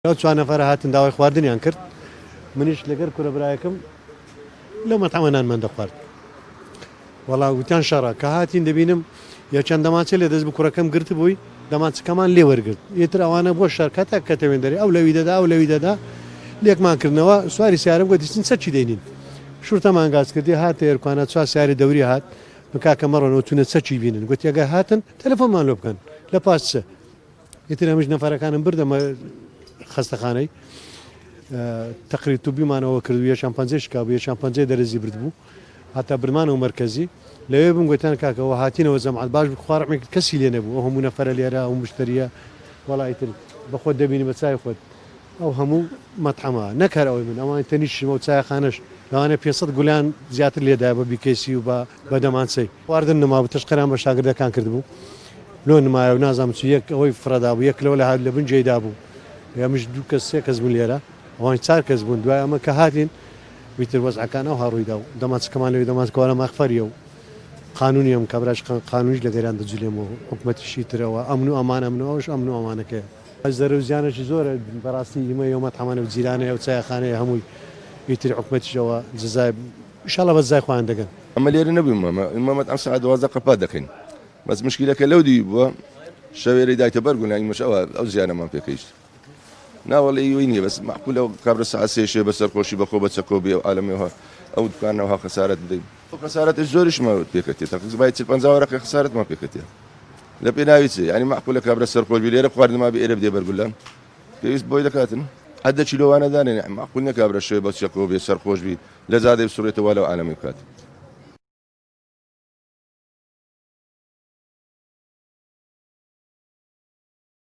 لەو 4 نەفەرە هاتن داوای خواردنیان کرد منیش لەگەر کورە برایەکەم لەو مەتعەمە نانمان دەخوارد وەڵا گوتیان شەڕە کە هاتین دەبینم یەکچەند دەماچە لێ دەست بە کوڕەکەم گرت بووی دەماچەکەمان لێ وەرگرت یەتر ئەوانە بۆ شەر کاتێک کە تەوێندەری ئەو لەوی دەدا ئەو لەوی دەدا لێکمان کردنەوە سواری سیارم گوتی چی دەینین شورتەمان گاز کردی هاتە ئێرکوانە 4 سیاری دەوری هات بکاکە مەڕۆنەوە تونە چی بینن گوتی ئەگە هاتن تەلەفۆنمان لۆ بکەن لە پاس چ یەتر ئەمەش نەفەرەکانم بردەمە خەستەخانەی تەقریت و بیمانەوە کردو یەشان پەنجەی شکا بوو یەشان پەنجەی دەرەزی برد بوو هاتە برمانەوە مەرکەزی لەوێ بم گوتیان کاکەەوە هاتینەوە جەماعەت باش خوارەمێک کەسی لێ نەبوو ئەو هەموو نەفەرە لێرە ئەو مشتریە وەڵای تر بەخۆت دەبینی بە چای خۆت ئەو هەموو مەتحەمە نەکار ئەوەی من ئەوان تەنیشمە و چایخانەش لەوانە 500 گولیان زیاتر لێدای بە بیکەسی و بە دەمانچەی خواردن نما بوو تەشقەران بە شاگردەکان کردبوو لۆ نمایە و نازانم چ یەک ئەوەی فڕەدا بوو یەک لەوە لە هات لە بن جێدا بوو ئەمەش 2 کەس 3 کەس بوون لێرە ئەوان 4 کەس بوون دوای ئەمە کە هاتین ویتر وەزعەکان ئەو هەڕوویدا و دەماچەکەمان لەوێ دەماچکەوەرە مەخفەریە و قانونی ئەم کابراش قانونیش لە گەریان دەجولێمەوە حکومەتیشی ترەوە ئەمن و ئەمان ئەمنەوەش ئەمن و ئەمانەکە ئەزدەرە و زیانەشی زۆرە بەڕاستی ئمە یۆمە تەمانە و جیرانەیە و چایخانەیە هەمووی ئیتر حکومەتیشەوە جزای ئینشاڵڵا بەجزای خۆیان دەگەن ئەمە لێرە نەبووین مەمەد ئەم سەعات 12 قەپا دەکەین بەس مشکلەکە لەو دی بووە شەوێری دایتە بەرگون مشەوە ئەو زیانەمان پێکەیشت ناوەڵی ئەوی نییە بەس معقولە کابرا سەعات سێشێ بە سەرخۆشی بەخۆ بە چەکۆبی و عالەمەوە ئەو دوکانەوە خەسارەت بدەین خەسارەت زۆریشمە پێکەتێت تەقریبا 50 وەرەقە خەسارەتمان پێکەتێ لە پێناوی چێ ینی معقولە کابرا سەرخۆشی لێرە خواردنما بێ ئێرە بدێ بەرگولان پێویست بۆی دەکاتن حدە چیلۆوانە دانێن معقول نە کابرا شوێ بە چەکۆ بێ سەرخۆش بی لە زادەی سوڕێتەوە لەو عالەمی بکات